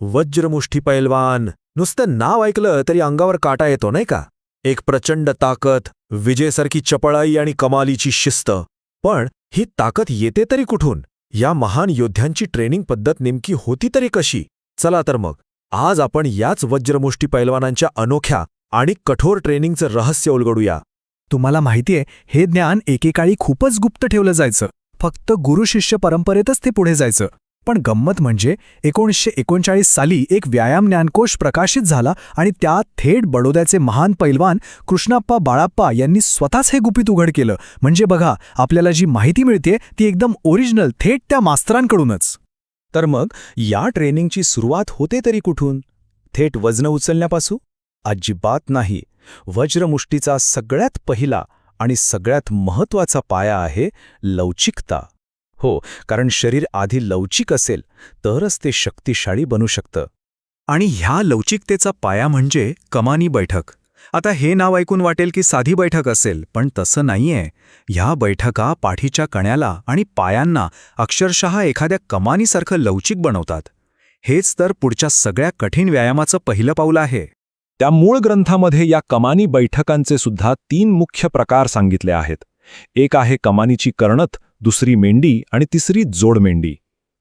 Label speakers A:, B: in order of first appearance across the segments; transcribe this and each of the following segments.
A: वज्रमुष्ठी पैलवान नुसतं नाव ऐकलं तरी अंगावर काटा येतो नाही का? एक प्रचंड ताकद, विजेसारखी चपळाई आणि कमालीची शिस्त. पण ही ताकद येते तरी कुठून? या महान योद्ध्यांची ट्रेनिंग पद्धत नेमकी होती तरी कशी? चला तर मग आज आपण याच वज्रमुष्ठी पैलवानांच्या अनोख्या आणि कठोर ट्रेनिंगचं रहस्य उलगडूया.
B: तुम्हाला माहितीये, हे ज्ञान एकेकाळी खूपच गुप्त ठेवलं जायचं. फक्त गुरु-शिष्य परंपरेतच ते पुढे जायचं. पण गंमत म्हणजे 1939 साली एक व्यायाम ज्ञानकोश प्रकाशित झाला आणि त्यात थेट बडोद्याचे महान पैलवान कृष्णप्पा बाळाप्पा यांनी स्वतःच हे गुपित उघड केलं. म्हणजे बघा, आपल्याला जी माहिती मिळते ती एकदम ओरिजिनल, थेट त्या मास्तरांकडूनच.
C: तर मग या ट्रेनिंगची सुरुवात होते तरी कुठून? थेट वजन उचलण्यापासून? अजिबात नाही. वज्रमुष्टीचा सगळ्यात पहिला आणि सगळ्यात महत्त्वाचा पाया आहे लवचिकता. हो, कारण शरीर आधी लवचिक असेल तरच ते शक्तिशाळी बनू शकतं.
B: आणि ह्या लवचिकतेचा पाया म्हणजे कमानी बैठक. आता हे नाव ऐकून वाटेल की साधी बैठक असेल, पण तसं नाहीये. ह्या बैठका पाठीच्या कण्याला आणि पायांना अक्षरशः एखाद्या कमानीसारखं लवचिक बनवतात. हेच तर पुढच्या सगळ्या कठीण व्यायामाचं पहिलं पाऊल आहे.
C: त्या मूळ ग्रंथामध्ये या कमानी बैठकांचे सुद्धा 3 मुख्य प्रकार सांगितले आहेत. एक आहे कमानीची कर्णत, दुसरी मेंढी आणि तिसरी जोडमेंढी.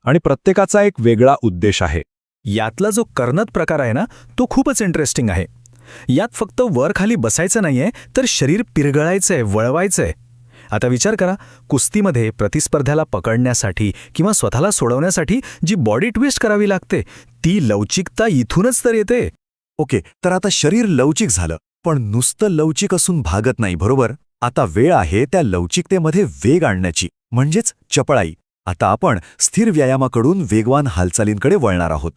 C: आणि प्रत्येकाचा एक वेगळा उद्देश आहे.
B: यातला जो कर्णत प्रकार आहे ना, तो खूपच इंटरेस्टिंग आहे. यात फक्त वर खाली बसायचं नाहीये, तर शरीर पिरगळायचंय, वळवायचंय. आता विचार करा, कुस्तीमध्ये प्रतिस्पर्ध्याला पकडण्यासाठी किंवा स्वतःला सोडवण्यासाठी जी बॉडी ट्विस्ट करावी लागते, ती लवचिकता इथूनच तर येते.
A: ओके, तर आता शरीर लवचिक झालं, पण नुसतं लवचिक असून भागत नाही, बरोबर? आता वेळ आहे त्या लवचिकतेमध्ये वेग आणण्याची, म्हणजेच चपळाई. आता आपण स्थिर व्यायामाकडून वेगवान हालचालींकडे वळणार आहोत.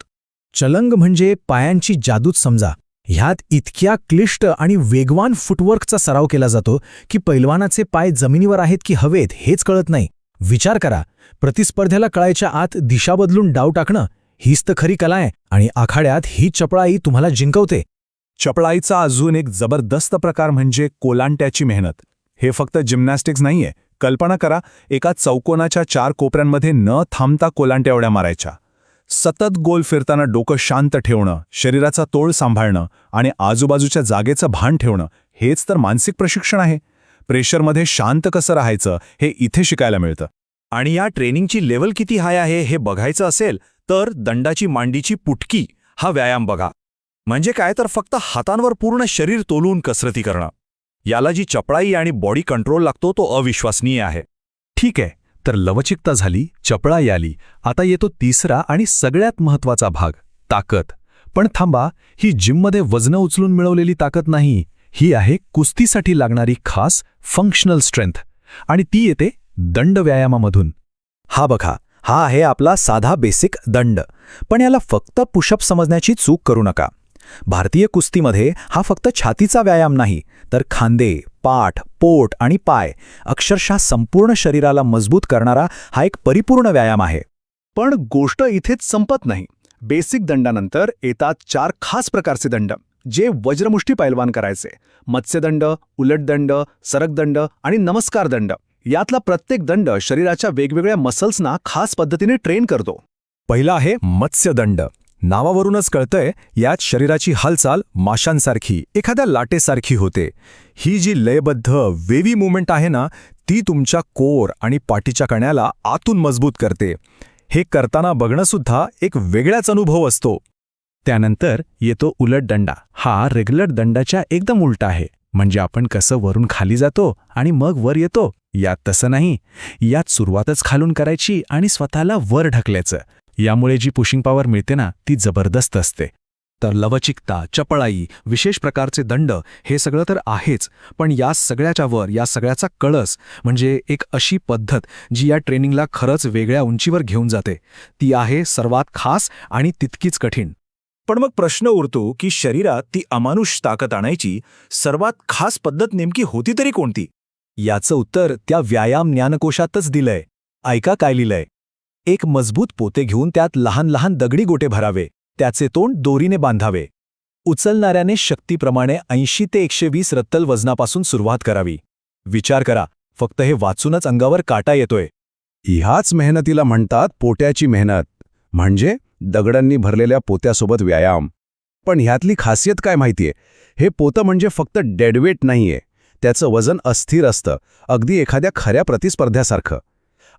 B: चलंग म्हणजे पायांची जादूच समजा. ह्यात इतक्या क्लिष्ट आणि वेगवान फुटवर्कचा सराव केला जातो की पैलवानाचे पाय जमिनीवर आहेत की हवेत हेच कळत नाही. विचार करा, प्रतिस्पर्ध्याला कळायच्या आत दिशा बदलून डाव टाकणं, हीच तर खरी कला आहे. आणि आखाड्यात ही चपळाई तुम्हाला जिंकवते.
C: चपळाईचा अजून एक जबरदस्त प्रकार म्हणजे कोलांट्याची मेहनत. हे फक्त जिम्नॅस्टिक्स नाहीये. कल्पना करा, एका चौकोनाच्या 4 कोपऱ्यांमध्ये न थांबता कोलांट्या उड्या मारायच्या. सतत गोल फिरताना डोकं शांत ठेवणं, शरीराचा तोल सांभाळणं आणि आजूबाजूच्या जागेचं भान ठेवणं, हेच तर मानसिक प्रशिक्षण आहे. प्रेशरमध्ये शांत कसं राहायचं हे इथे शिकायला मिळतं.
A: आणि या ट्रेनिंगची लेवल किती हाय आहे हे बघायचं असेल तर दंडाची मांडीची पुटकी हा व्यायाम बघा. म्हणजे काय तर फक्त हातांवर पूर्ण शरीर तोलून कसरती करणं. याला जी चपळाई आणि बॉडी कंट्रोल लागतो तो अविश्वसनीय आहे.
B: ठीक आहे, तर लवचिकता झाली, चपळाई आली. आता येतो तिसरा आणि सगळ्यात महत्त्वाचा भाग, ताकद. पण थांबा, ही जिममध्ये वजनं उचलून मिळवलेली ताकद नाही. ही आहे कुस्तीसाठी लागणारी खास फंक्शनल स्ट्रेंथ. आणि ती येते दंड व्यायामामधून.
A: हा बघा, हा आहे आपला साधा बेसिक दंड. पण याला फक्त पुशअप समजण्याची चूक करू नका. भारतीय कुस्तीमध्ये हा फक्त छातीचा व्यायाम नाही, तर खांदे, पाठ, पोट आणि पाय अक्षरशः संपूर्ण शरीराला मजबूत करणारा हा एक परिपूर्ण व्यायाम आहे.
D: पण गोष्ट इथेच संपत नाही. बेसिक दंडानंतर येतात 4 खास प्रकारचे दंड, जे वज्रमुष्ठी पैलवान करायचे. मत्स्यदंड, उलटदंड, सरकदंड आणि नमस्कार दंड. यातला प्रत्येक दंड शरीराच्या वेगवेगळ्या मसल्सना खास पद्धतीने ट्रेन करतो.
C: पहिला आहे मत्स्यदंड. नावावरूनच कळतंय, यात शरीराची हालचाल माशांसारखी, एखाद्या लाटेसारखी होते. ही जी लयबद्ध वेवी मूव्हमेंट आहे ना, ती तुमच्या कोर आणि पाठीच्या कण्याला आतून मजबूत करते. हे करताना बघणंसुद्धा एक वेगळाच अनुभव असतो.
B: त्यानंतर येतो उलट दंडा. हा रेग्युलर दंडाच्या एकदम उलटा आहे. म्हणजे आपण कसं वरून खाली जातो आणि मग वर येतो, यात तसं नाही. यात सुरुवातच खालून करायची आणि स्वतःला वर ढकलायचं. यामुळे जी पुशिंग पॉवर मिळते ना, ती जबरदस्त असते. तर लवचिकता, चपळाई, विशेष प्रकारचे दंड हे सगळं तर आहेच, पण या सगळ्याच्या वर, या सगळ्याचा कळस म्हणजे एक अशी पद्धत जी या ट्रेनिंगला खरंच वेगळ्या उंचीवर घेऊन जाते. ती आहे सर्वात खास आणि तितकीच कठीण.
A: पण मग प्रश्न उरतो की शरीरात ती अमानुष ताकद आणायची सर्वात खास पद्धत नेमकी होती तरी कोणती?
C: याचं उत्तर त्या व्यायाम ज्ञानकोशातच दिलंय. ऐका काय लिहिलंय. एक मजबूत पोते घेऊन त्यात लहान लहान दगडी गोटे भरावे. त्याचे तोंड दोरीने बांधावे. उचलणाऱ्याने शक्तीप्रमाणे 80 ते 120 रत्तल वजनापासून सुरुवात करावी. विचार करा, फक्त हे वाचूनच अंगावर काटा येतोय.
E: ह्याच मेहनतीला म्हणतात पोट्याची मेहनत. म्हणजे
C: दगडांनी भरलेल्या पोत्यासोबत व्यायाम. पण ह्यातली खासियत काय माहितीये? हे पोतं म्हणजे फक्त डेडवेट नाहीये. त्याचं वजन अस्थिर असतं, अगदी एखाद्या खऱ्या प्रतिस्पर्ध्यासारखं.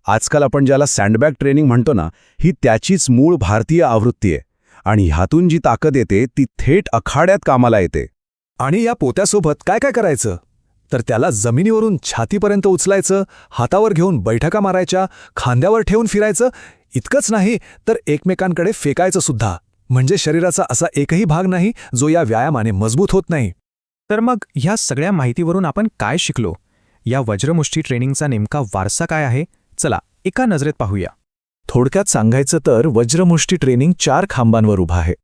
C: आजकाल आपण ज्याला सँडबॅग ट्रेनिंग म्हणतो ना, ही त्याचीच मूळ भारतीय आवृत्ती आहे. आणि ह्यातून जी ताकद येते ती थेट आखाड्यात कामाला येते.
A: आणि या पोत्यासोबत काय काय करायचं? तर त्याला जमिनीवरून छातीपर्यंत उचलायचं, हातावर घेऊन बैठका मारायच्या, खांद्यावर ठेवून फिरायचं. इतकंच नाही तर एकमेकांकडे फेकायचं सुद्धा. म्हणजे शरीराचा असा एकही भाग नाही जो या व्यायामाने मजबूत होत नाही.
E: तर मग ह्या सगळ्या माहितीवरून आपण काय शिकलो? या वज्रमुष्ठी ट्रेनिंगचा नेमका वारसा काय आहे? चला एका नजरेत पाहूया.
B: थोडक्यात सांगायचं तर वज्रमुष्टी ट्रेनिंग 4 खांबांवर उभा आहे.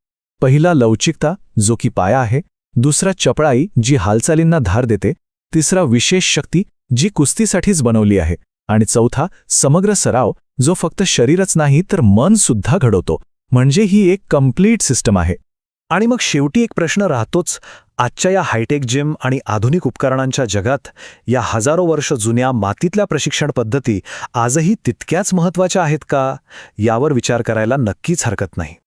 B: पहिला लवचिकता, जो की पाया आहे. दुसरा चपळाई, जी हालचालींना धार देते. तिसरा विशेष शक्ती, जी कुस्तीसाठीच बनवली आहे. आणि चौथा समग्र सराव, जो फक्त शरीरच नाही तर मन सुद्धा घडवतो. म्हणजे ही एक कंप्लीट सिस्टम आहे.
A: आणि मग शेवटी एक प्रश्न राहतोच, आजच्या या हायटेक जिम आणि आधुनिक उपकरणांच्या जगात या हजारो वर्ष जुन्या मातीतल्या प्रशिक्षण पद्धती आजही तितक्याच महत्त्वाच्या आहेत का? यावर विचार करायला नक्कीच हरकत नाही.